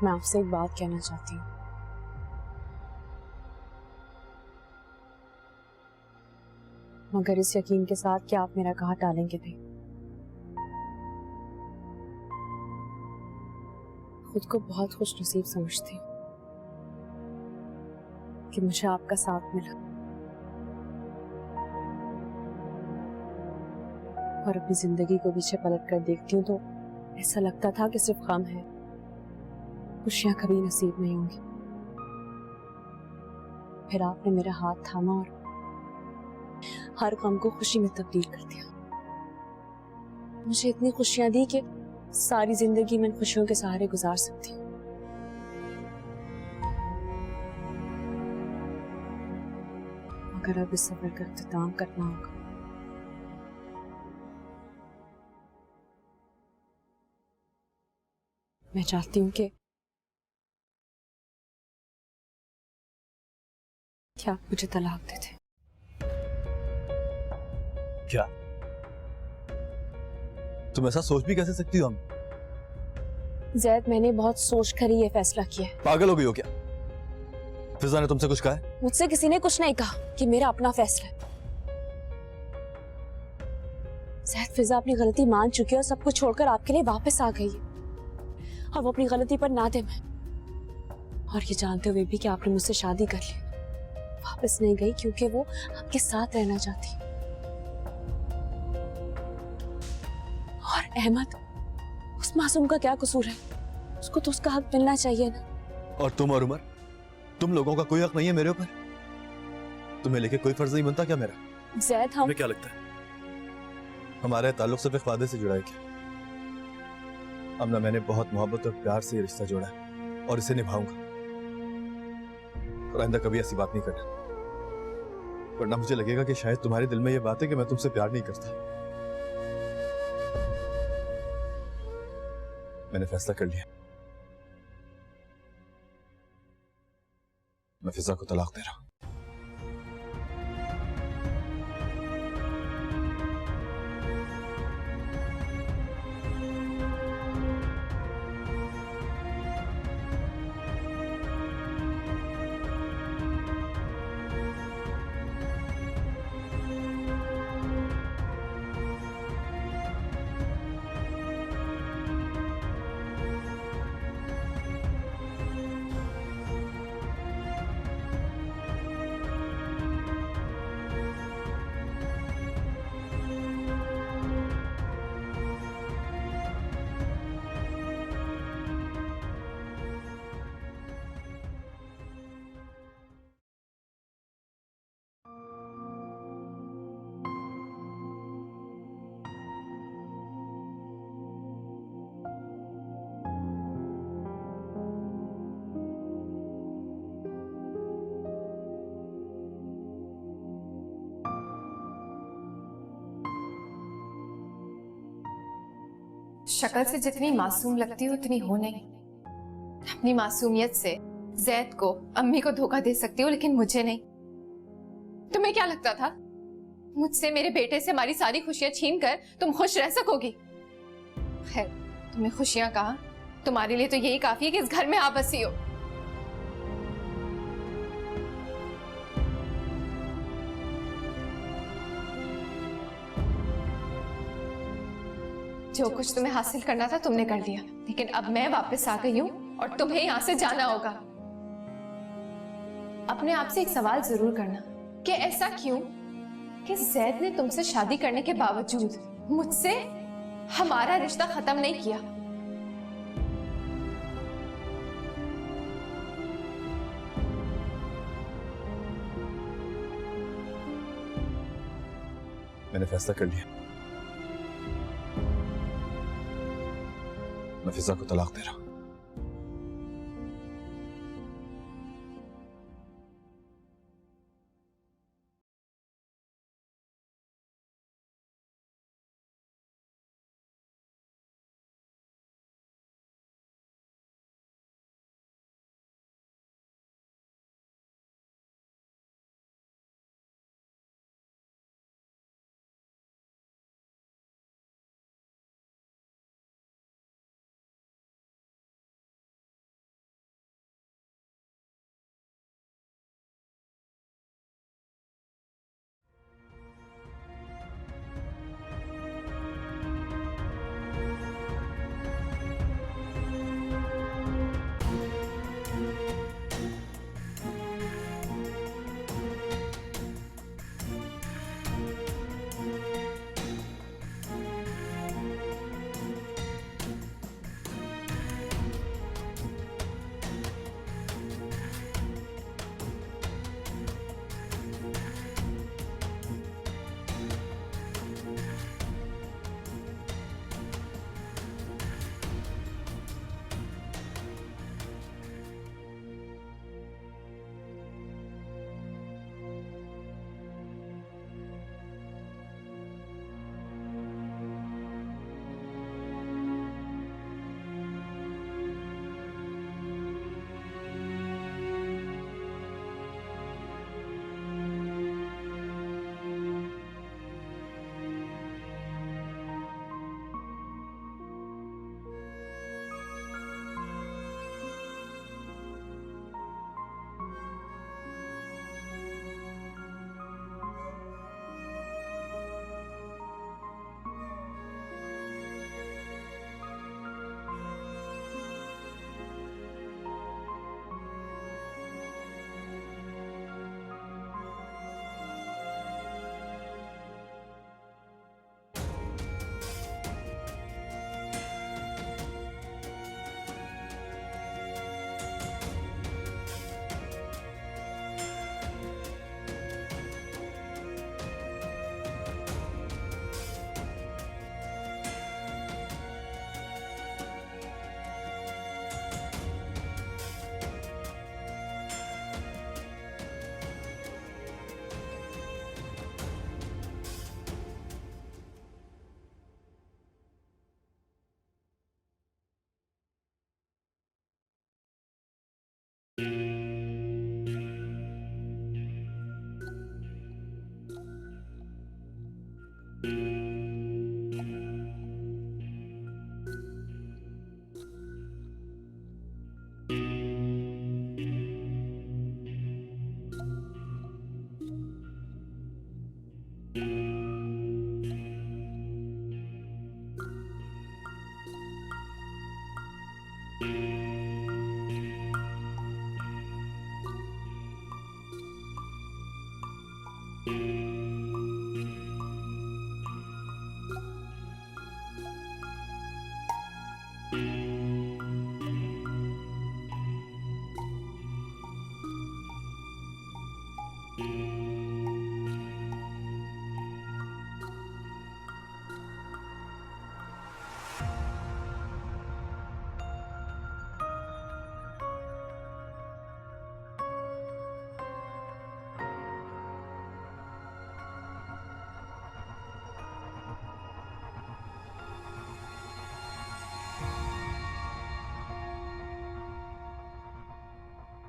मैं आपसे एक बात कहना चाहती हूँ। मगर इस यकीन के साथ कि आप मेरा कहा टालेंगे नहीं। खुद को बहुत खुशनसीब समझती हूँ कि मुझे आपका साथ मिला और अपनी जिंदगी को पीछे पलट कर देखती हूँ तो ऐसा लगता था कि सिर्फ गम है, खुशियां कभी नसीब नहीं होंगी। फिर आपने मेरा हाथ थामा और हर गम को खुशी में तब्दील कर दिया। मुझे इतनी खुशियां दी कि सारी जिंदगी मैं इन खुशियों के सहारे गुजार सकती हूँ। मगर अब इस सफर का इख्तिताम करना होगा। मैं चाहती हूँ कि क्या आप मुझे तलाक दे दें। क्या तुम ऐसा सोच भी कैसे सकती हो? हम जैद, मैंने बहुत सोच कर ही ये फैसला किया है। पागल हो गई हो क्या? फिजा ने तुमसे कुछ कहा है? मुझसे किसी ने कुछ नहीं कहा कि मेरा अपना फैसला है। जैद, फिजा अपनी गलती मान चुकी है और सब कुछ छोड़कर आपके लिए वापस आ गई है और वो अपनी गलती पर नादिम है। और ये जानते हुए भी कि आपने मुझसे शादी कर ली, वापस नहीं गई क्योंकि वो आपके साथ रहना चाहती है। और अहमद, उस मासूम का क्या कसूर है? उसको तो उसका हक मिलना चाहिए ना। और तुम और उमर, तुम लोगों का कोई हक नहीं है मेरे ऊपर? तुम्हें लेके कोई फर्ज नहीं बनता क्या मेरा? जैद, तुम्हें क्या लगता है हमारे ताल्लुक सिर्फ एक वादे से जुड़ा है क्या? अमना, मैंने बहुत मोहब्बत और प्यार से ये रिश्ता जोड़ा है और इसे निभाऊंगा। और आइंदा कभी ऐसी बात नहीं करना, वरना मुझे लगेगा कि शायद तुम्हारे दिल में ये बात है कि मैं तुमसे प्यार नहीं करता। मैंने फैसला कर लिया, मैं फिजा को तलाक दे रहा हूं। शक्ल से जितनी मासूम लगती हो उतनी हो नहीं। अपनी मासूमियत से जैद को, अम्मी को धोखा दे सकती हो, लेकिन मुझे नहीं। तुम्हें क्या लगता था मुझसे, मेरे बेटे से हमारी सारी खुशियां छीन कर तुम खुश रह सकोगी? खैर, तुम्हें खुशियां कहा, तुम्हारे लिए तो यही काफी है कि इस घर में आप बसी हो। जो कुछ तुम्हें हासिल करना था तुमने कर लिया, लेकिन अब मैं वापस आ गई हूं और तुम्हें यहां से जाना होगा। अपने आप से एक सवाल जरूर करना कि ऐसा क्यों कि जैद ने तुमसे शादी करने के बावजूद मुझसे हमारा रिश्ता खत्म नहीं किया। मैंने फैसला कर लिया, मैं फिजा को तलाक दे रहा हूं।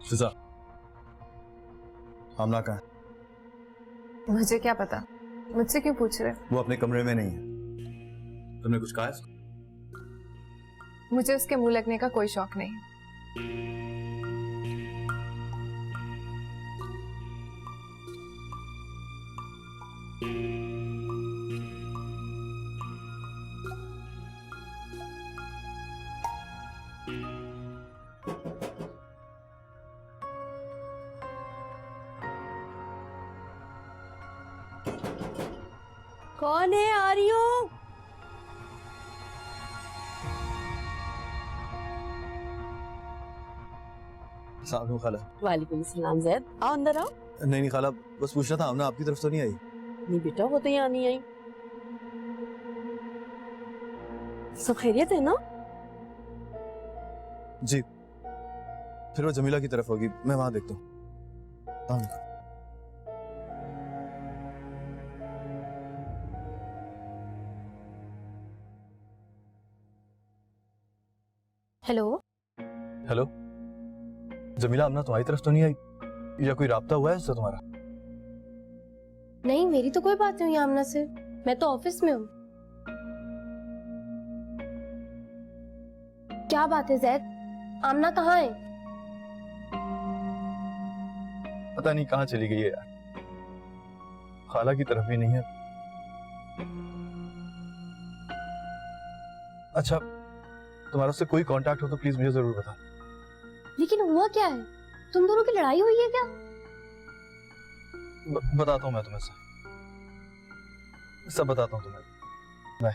फिजा, आमना कहाँ है? मुझे क्या पता, मुझसे क्यों पूछ रहे हो? वो अपने कमरे में नहीं है। तुमने कुछ कहा है उसको? मुझे उसके मुंह लगने का कोई शौक नहीं। कौन है? आ रही हूँ। सामने खाला। वालेकुम सलाम जैद, आओ अंदर आओ। नहीं खाला, बस पूछ रहा था, आमना आपकी तरफ तो नहीं आई? नहीं बेटा, वो तो यहाँ नहीं आई। सब खैरियत है ना? जी, फिर वो जमीला की तरफ होगी, मैं वहां देखता हूँ। हेलो। हेलो जमीला, आमना तुम्हारी तरफ तो नहीं आई? या कोई राब्ता हुआ है उससे तुम्हारा? नहीं, मेरी तो कोई बात नहीं हुई आमना से, मैं तो ऑफिस में हूँ। क्या बात है जैद, आमना कहाँ है? पता नहीं कहाँ चली गई है यार, खाला की तरफ ही नहीं है। अच्छा, तुम्हारा उससे कोई कांटेक्ट हो तो प्लीज मुझे जरूर बता। लेकिन हुआ क्या है? तुम दोनों की लड़ाई हुई है क्या? बताता हूँ मैं तुम्हें सब बताता हूँ तुम्हें। बाय।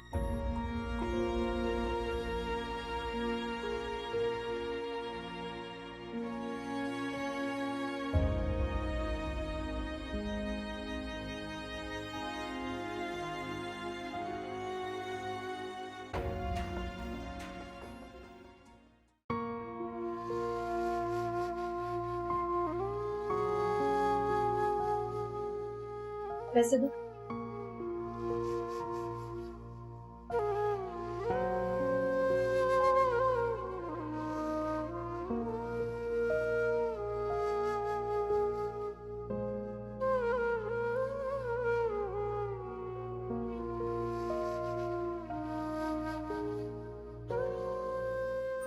वैसे भी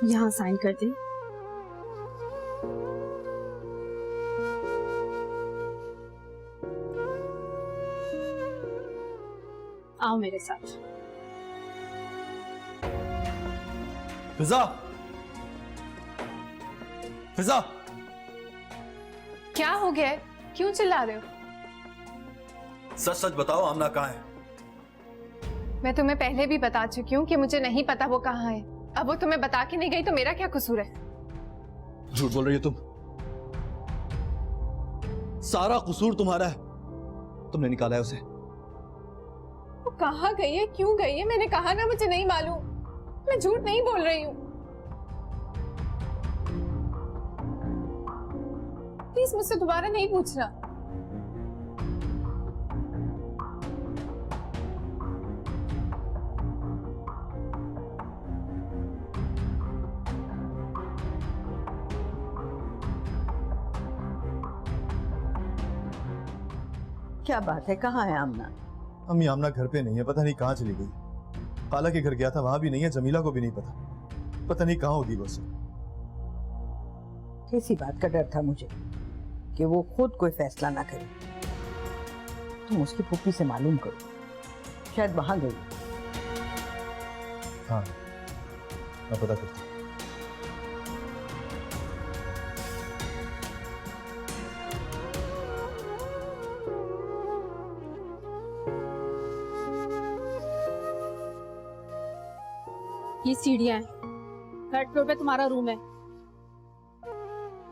यहाँ साइन कर दें। आओ मेरे साथ। फिजा, फिजा, क्या हो गया है? क्यों चिल्ला रहे हो? सच सच बताओ, आमना कहाँ है? मैं तुम्हें पहले भी बता चुकी हूँ कि मुझे नहीं पता वो कहाँ है। अब वो तुम्हें बता के नहीं गई तो मेरा क्या कसूर है? झूठ बोल रही हो तुम। सारा कसूर तुम्हारा है। तुमने निकाला है उसे। वो कहाँ गई है, क्यों गई है? मैंने कहा ना मुझे नहीं मालूम। मैं झूठ नहीं बोल रही हूँ। प्लीज मुझसे दोबारा नहीं पूछना। क्या बात है, कहाँ है आमना? अम्मी, आमना घर पे नहीं है, पता नहीं कहाँ चली गई। खाला के घर गया था, वहां भी नहीं है। जमीला को भी नहीं पता, पता नहीं कहाँ होगी बस। इसी बात का डर था मुझे कि वो खुद कोई फैसला ना करे। तुम उसकी फूफी से मालूम करो, शायद वहां गई। हाँ, मैं पता करता हूँ। ये सीढ़ियां हैं, थर्ड फ्लोर पे तुम्हारा रूम है,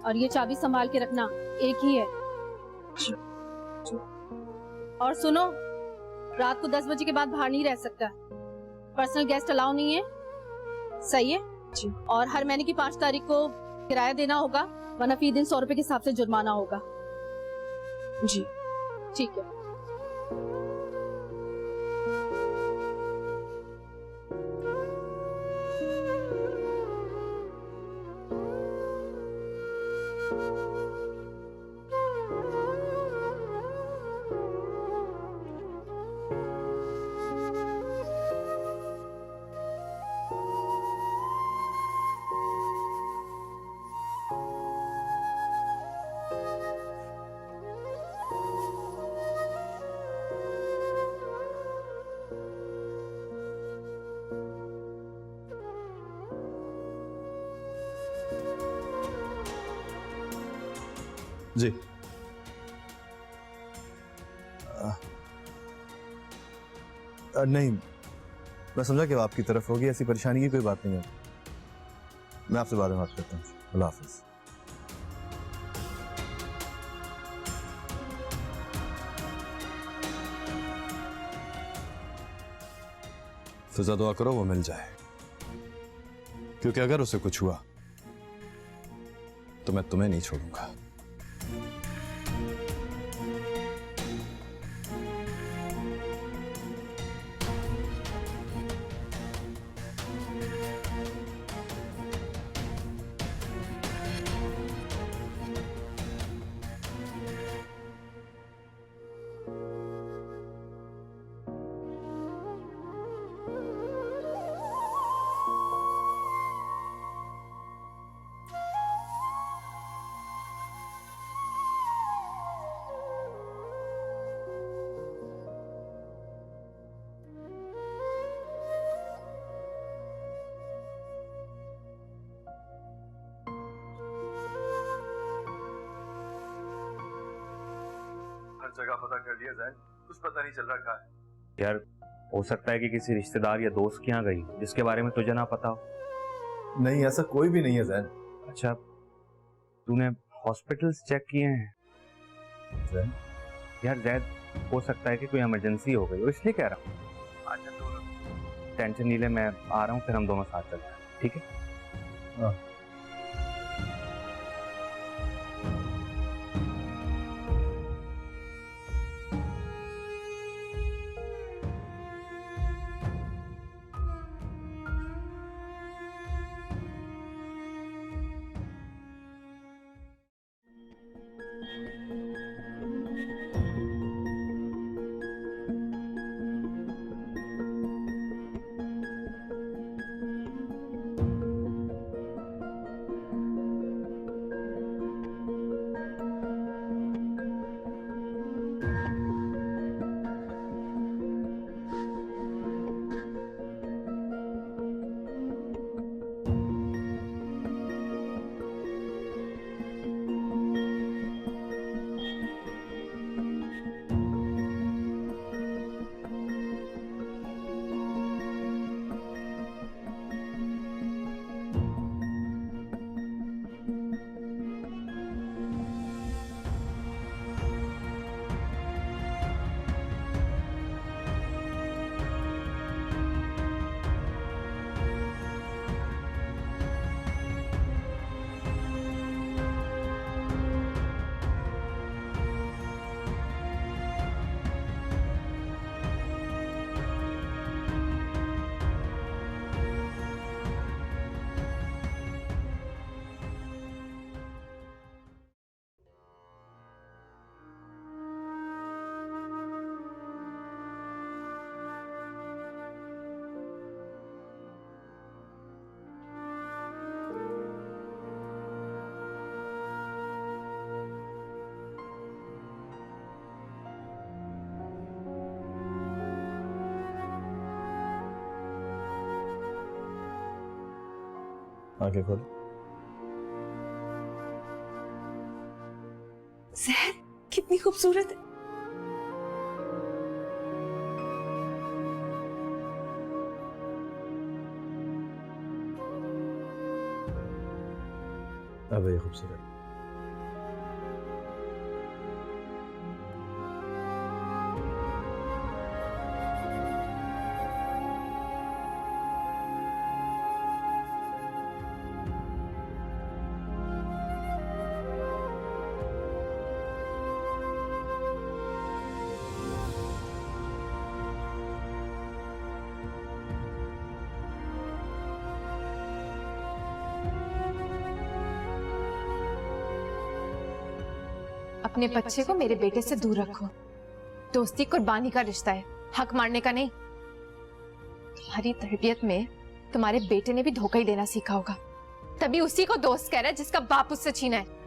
और ये चाबी संभाल के रखना, एक ही है। और सुनो, रात को 10 बजे के बाद बाहर नहीं रह सकता, पर्सनल गेस्ट अलाउ नहीं है, सही है जी। और हर महीने की 5 तारीख को किराया देना होगा, वरना फी दिन 100 रुपए के हिसाब से जुर्माना होगा। जी ठीक है। जी। नहीं, मैं समझा कि आपकी तरफ होगी, ऐसी परेशानी की कोई बात नहीं है। मैं आपसे बाद में बात करता हूँ। अल्लाह हाफिज। फिजा दुआ करो वो मिल जाए, क्योंकि अगर उसे कुछ हुआ तो मैं तुम्हें नहीं छोड़ूंगा। जगह पता कर लिया जैन, कुछ पता नहीं चल रहा कहाँ है। यार हो सकता है कि किसी रिश्तेदार या दोस्त के यहाँ गई जिसके बारे में तुझे ना पता हो। नहीं, ऐसा कोई भी नहीं है जैन। अच्छा, तूने हॉस्पिटल्स चेक किए हैं? जैन? यार जैद, हो सकता है कि कोई इमरजेंसी हो गई हो, इसलिए कह रहा हूँ। अच्छा तो टेंशन नहीं ले, मैं आ रहा हूँ, फिर हम दोनों साथ चलते हैं, ठीक है? हाँ। आगे खोलो। जहर कितनी खूबसूरत है। ख्वाब है ये खूबसूरत। अपने बच्चे को मेरे बेटे से दूर रखो। दोस्ती कुर्बानी का रिश्ता है, हक मारने का नहीं। तुम्हारी तरबियत में तुम्हारे बेटे ने भी धोखा ही देना सीखा होगा, तभी उसी को दोस्त कह रहा है जिसका बाप उससे छीना है।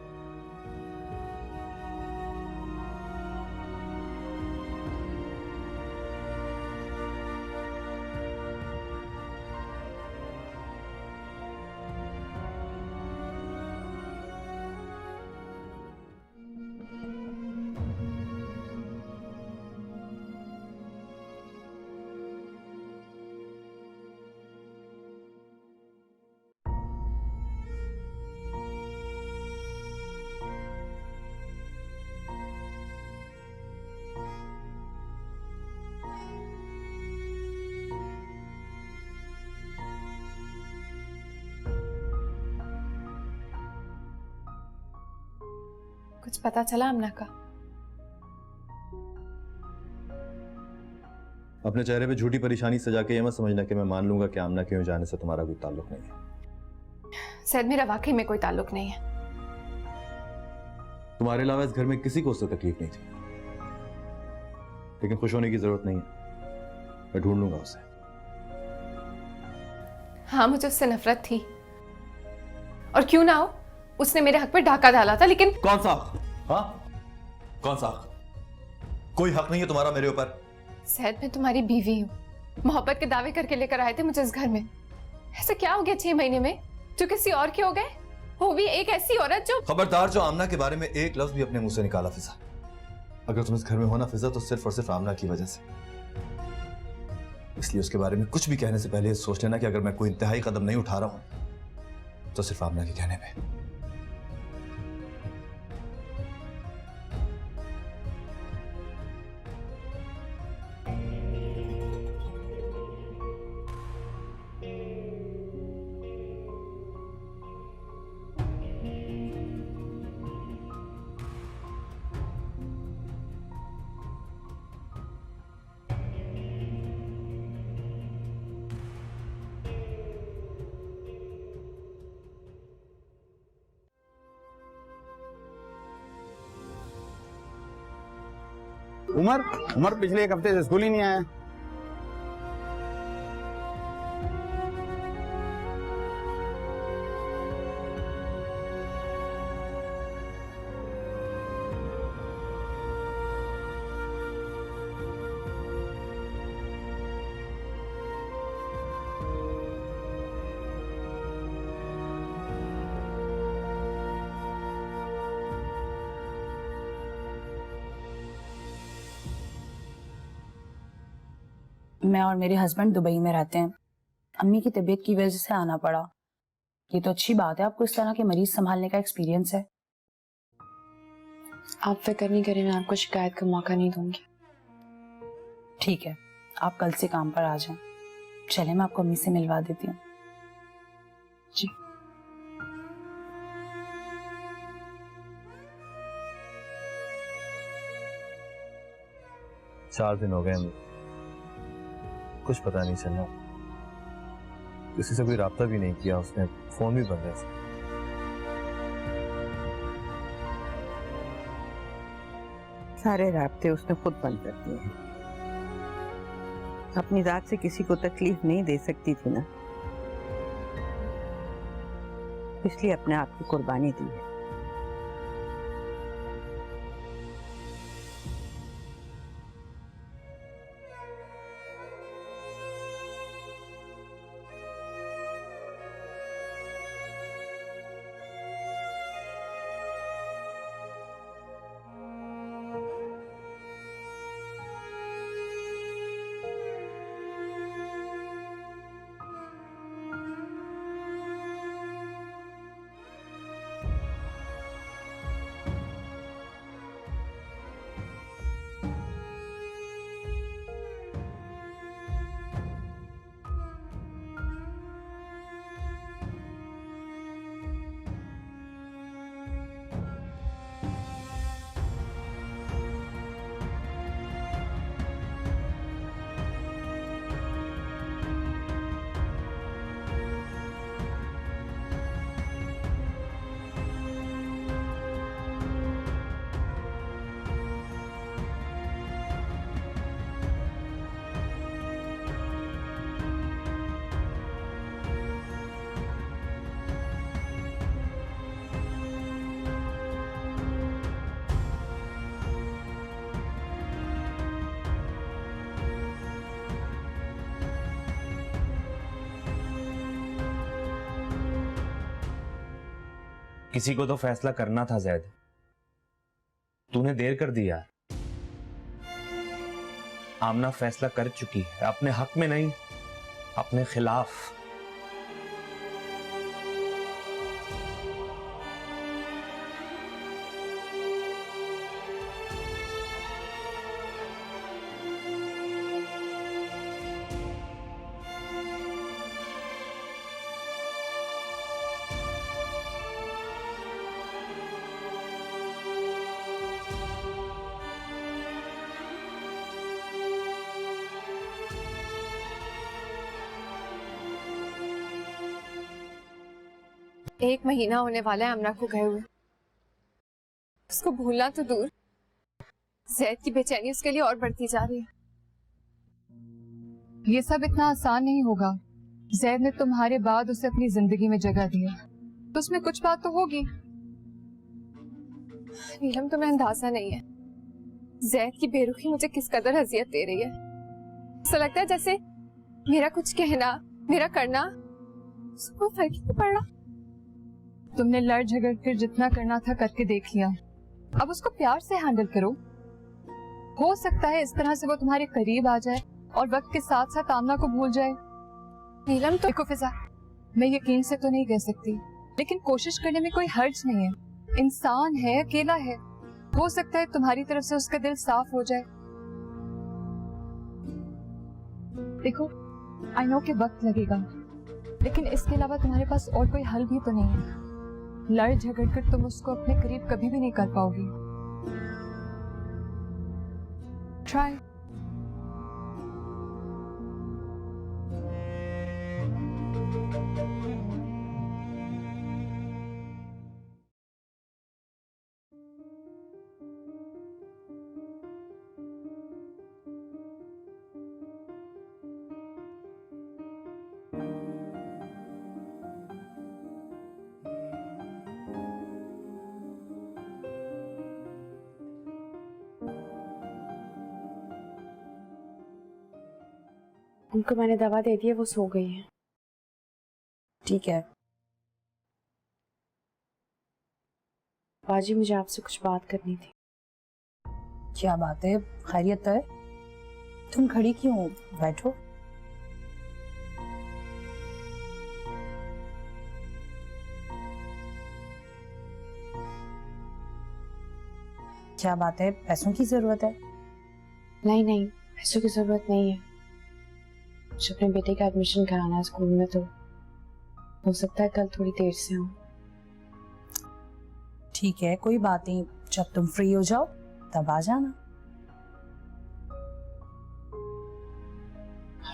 कुछ पता चला अमना का? अपने चेहरे पे झूठी परेशानी सजा के ये मत समझना कि मैं मान लूंगा कि आमना के यूं जाने से तुम्हारा कोई ताल्लुक नहीं है। शायद मेरा वाकई में कोई ताल्लुक नहीं है। तुम्हारे अलावा इस घर में किसी को उससे तकलीफ नहीं थी, लेकिन खुश होने की जरूरत नहीं है, मैं ढूंढ लूंगा उसे। हाँ, मुझे उससे नफरत थी, और क्यों ना हो, उसने मेरे हक पर डाका डाला था, लेकिन कौन सा? हाँ, कौन सा? कोई हक नहीं है तुम्हारा मेरे ऊपर। शायद मैं तुम्हारी बीवी हूँ, मोहब्बत के दावे करके लेकर आए थे मुझे इस घर में। ऐसा क्या हो गया 6 महीने में जो किसी और के हो गए, वो भी एक ऐसी औरत जो। खबरदार, जो आमना के बारे में एक लफ्ज भी अपने मुंह से निकाला फिजा। अगर तुम इस घर में हो ना फिजा, तो सिर्फ और सिर्फ आमना की वजह से। इसलिए उसके बारे में कुछ भी कहने से पहले सोच लेना कि अगर मैं कोई इंतहाई कदम नहीं उठा रहा हूं तो सिर्फ आमना के कहने पे। उमर उमर पिछले 1 हफ्ते से स्कूल ही नहीं आया। मैं और मेरे हस्बैंड दुबई में रहते हैं। अम्मी की तबीयत की वजह से आना पड़ा। ये तो अच्छी बात है, आपको इस तरह के मरीज संभालने का एक्सपीरियंस है। आप फिक्र नहीं करें, मैं आपको शिकायत का मौका नहीं दूंगी। ठीक है, आप कल से काम पर आ जाएं। चले, मैं आपको अम्मी से मिलवा देती हूँ। जी। चार दिन हो गए हमें, कुछ पता नहीं चला। किसी से कोई राब्ता भी नहीं किया उसने, फोन भी बंद है। सारे राब्ते उसने खुद बंद कर दिए। अपनी जात से किसी को तकलीफ नहीं दे सकती थी ना, इसलिए अपने आप की कुर्बानी दी है। किसी को तो फैसला करना था जैद, तूने देर कर दी यार। आमना फैसला कर चुकी है, अपने हक में नहीं, अपने खिलाफ। एक महीना होने वाला है अमना को गए हुए। उसको भूलना तो दूर, जैद की बेचैनी उसके लिए और बढ़ती जा रही है। ये सब इतना आसान नहीं होगा। जैद ने तुम्हारे बाद उसे अपनी जिंदगी में जगह दी है, तो उसमें कुछ बात तो होगी। नीलम, तुम्हें अंदाजा नहीं है जैद की बेरुखी मुझे किस कदर अजियत दे रही है। ऐसा लगता है जैसे मेरा कुछ कहना, मेरा करना उसको फर्क ही नहीं पड़ रहा। तुमने लड़ झगड़ कर जितना करना था करके देख लिया, अब उसको प्यार से हैंडल करो। हो सकता है इस तरह से वो तुम्हारे करीब आ जाए और वक्त के साथ साथ आमना को भूल जाए। नीलम तो देखो फिजा, मैं यकीन से तो नहीं कह सकती, लेकिन कोशिश करने में कोई हर्ज नहीं है। इंसान है, अकेला है, हो सकता है तुम्हारी तरफ से उसका दिल साफ हो जाए। देखो, आई नो कि वक्त लगेगा, लेकिन इसके अलावा तुम्हारे पास और कोई हल भी तो नहीं है। लड़ झगड़ कर तुम उसको अपने करीब कभी भी नहीं कर पाओगी। ट्राई। उनको मैंने दवा दे दी है, वो सो गई है। ठीक है। बाजी, मुझे आपसे कुछ बात करनी थी। क्या बात है? खैरियत तो है? तुम खड़ी क्यों हो? बैठो। क्या बात है? पैसों की जरूरत है? नहीं नहीं, पैसों की जरूरत नहीं है। मुझे अपने बेटे का एडमिशन कराना है स्कूल में, तो हो सकता है कल थोड़ी देर से आऊं। ठीक है, कोई बात नहीं, जब तुम फ्री हो जाओ तब आ जाना।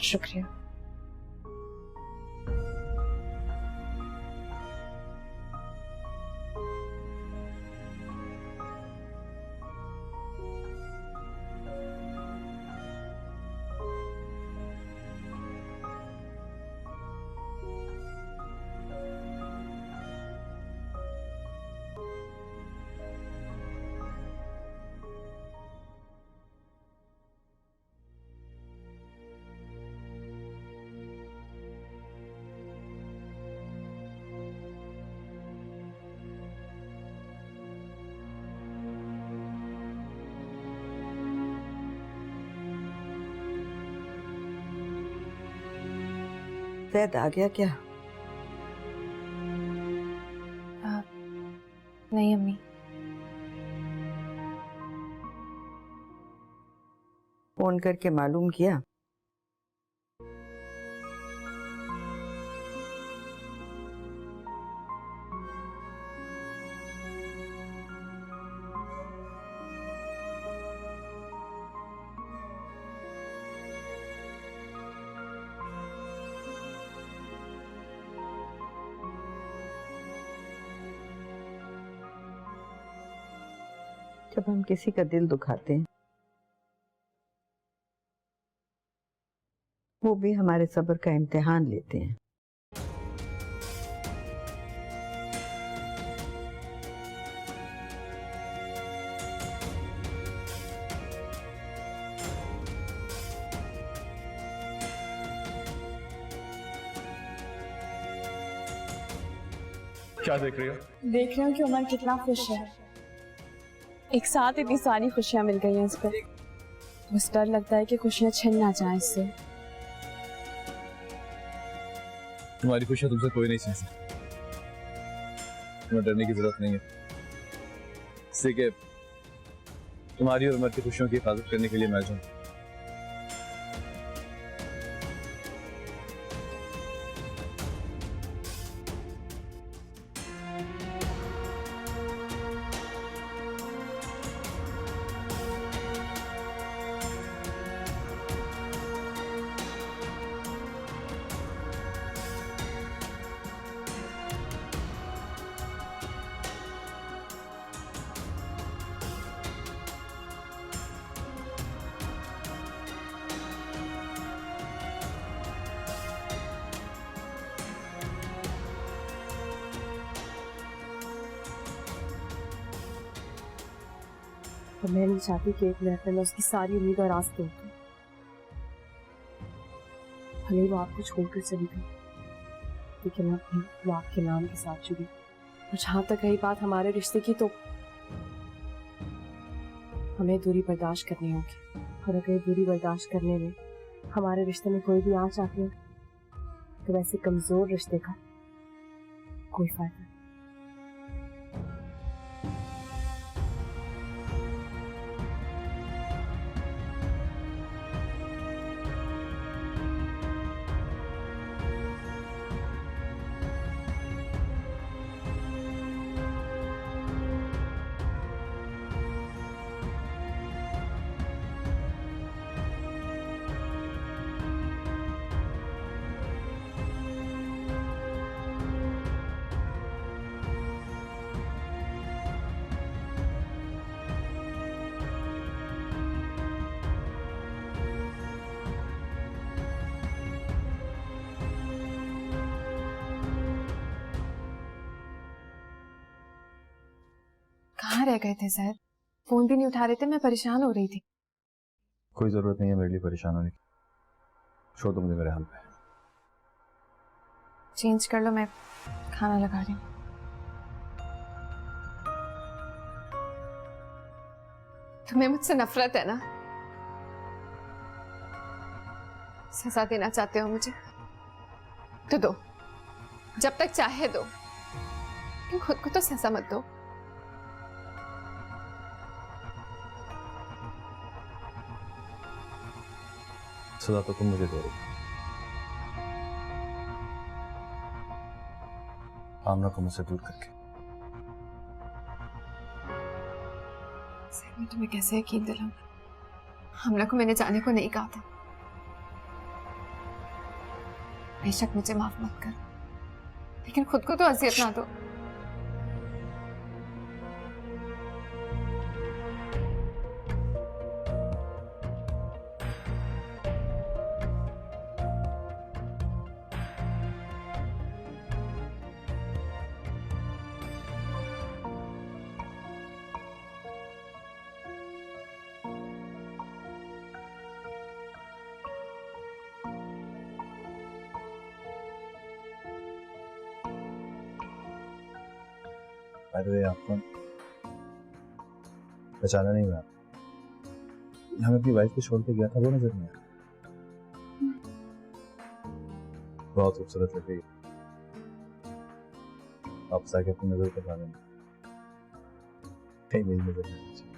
शुक्रिया। जैद आ गया क्या? नहीं अम्मी। फोन करके मालूम किया? जब हम किसी का दिल दुखाते हैं, वो भी हमारे सब्र का इम्तिहान लेते हैं। क्या देख रही हो? देख रही हूँ कि उमर कितना खुश है। एक साथ इतनी सारी खुशियां मिल गई हैं इसको। मुझे डर लगता है कि खुशियां छिन ना जाए इससे। तुम्हारी खुशियां तुमसे कोई नहीं छीन सकता। तुम्हें डरने की जरूरत नहीं है। इससे कि तुम्हारी और उमर की खुशियों की हिफाजत करने के लिए मैं जाऊं। तो मैं नहीं चाहती कि एक मिनट में उसकी सारी उम्मीद और आस तोड़ दूं। भले ही वो आपको छोड़कर चली गई, लेकिन अब भी वो आपके नाम के साथ जुड़ी। और जहां तक रही बात हमारे रिश्ते की, तो हमें दूरी बर्दाश्त करनी होगी। और अगर दूरी बर्दाश्त करने में हमारे रिश्ते में कोई भी आंच आती है, तो वैसे कमजोर रिश्ते का कोई फायदा नहीं। कहाँ रह गए थे सर? फोन भी नहीं उठा रहे थे, मैं परेशान हो रही थी। कोई जरूरत नहीं है मेरे लिए परेशान होने की। छोड़ दो मुझे मेरे हाल पे। चेंज कर लो, मैं खाना लगा रही हूँ। तुम्हें मुझसे नफरत है ना? सजा देना चाहते हो मुझे तो दो, जब तक चाहे दो, लेकिन खुद को तो सजा मत दो। सजा तो तुम मुझे दे रही हो। आमना को मुझसे दूर करके। सर, मैं तुम्हें कैसे यकीन दिलाऊं? हमला को मैंने जाने को नहीं कहा था। बेशक मुझे माफ मत कर, लेकिन खुद को तो अजियत ना दो। आपको पहचाना नहीं मैं। हमें अपनी वाइफ को छोड़ के गया था, वो नजर नहीं आया। बहुत खूबसूरत लग रही है। आप आके अपनी नजर पर डालें, कहीं मेरी नजर नहीं आनी चाहिए।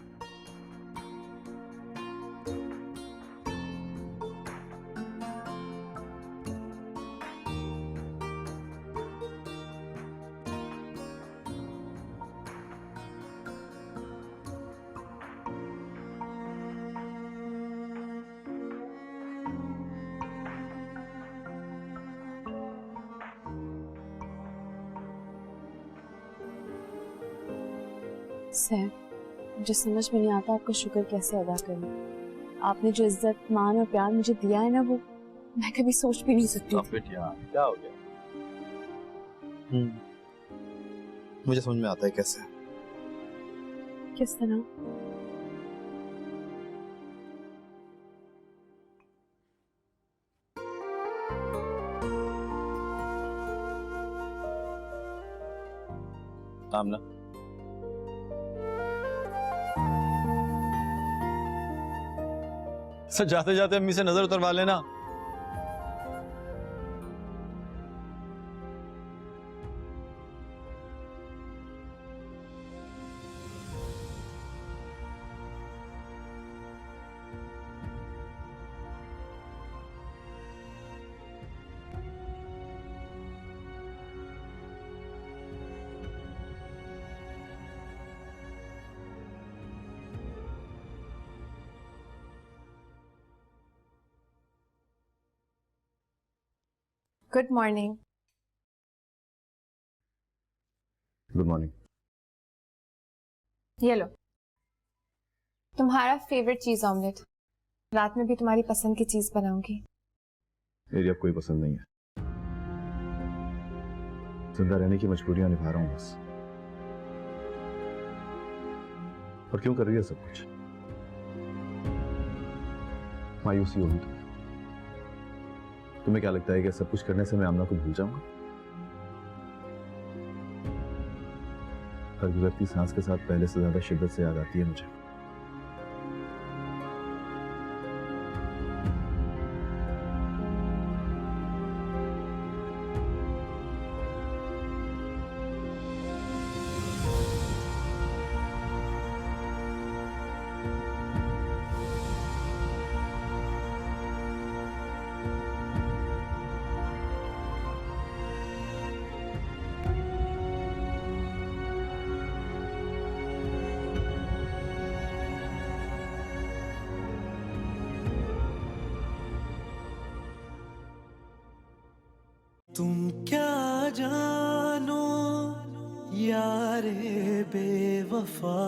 सर, मुझे समझ में नहीं आता आपका शुक्र कैसे अदा करूं। आपने जो इज्जत, मान और प्यार मुझे दिया है ना, वो मैं कभी सोच भी नहीं सकती थी। क्या हो गया? मुझे समझ में आता है कैसे। किस तरह? आमना, सर जाते जाते अम्मी से नजर उतरवा लेना। Good morning. Good morning. ये लो, तुम्हारा फेवरेट चीज ऑमलेट। रात में भी तुम्हारी पसंद की चीज बनाऊंगी। मेरी अब कोई पसंद नहीं है, जिंदा रहने की मजबूरियां निभा रहा हूं बस। और क्यों कर रही है सब कुछ? मायूसी होगी तुम्हें। तुम्हें क्या लगता है कि सब कुछ करने से मैं आमना को भूल जाऊंगा? हर गुजरती सांस के साथ पहले से ज्यादा शिद्दत से याद आती है मुझे। तुम क्या जानो यारे बेवफा,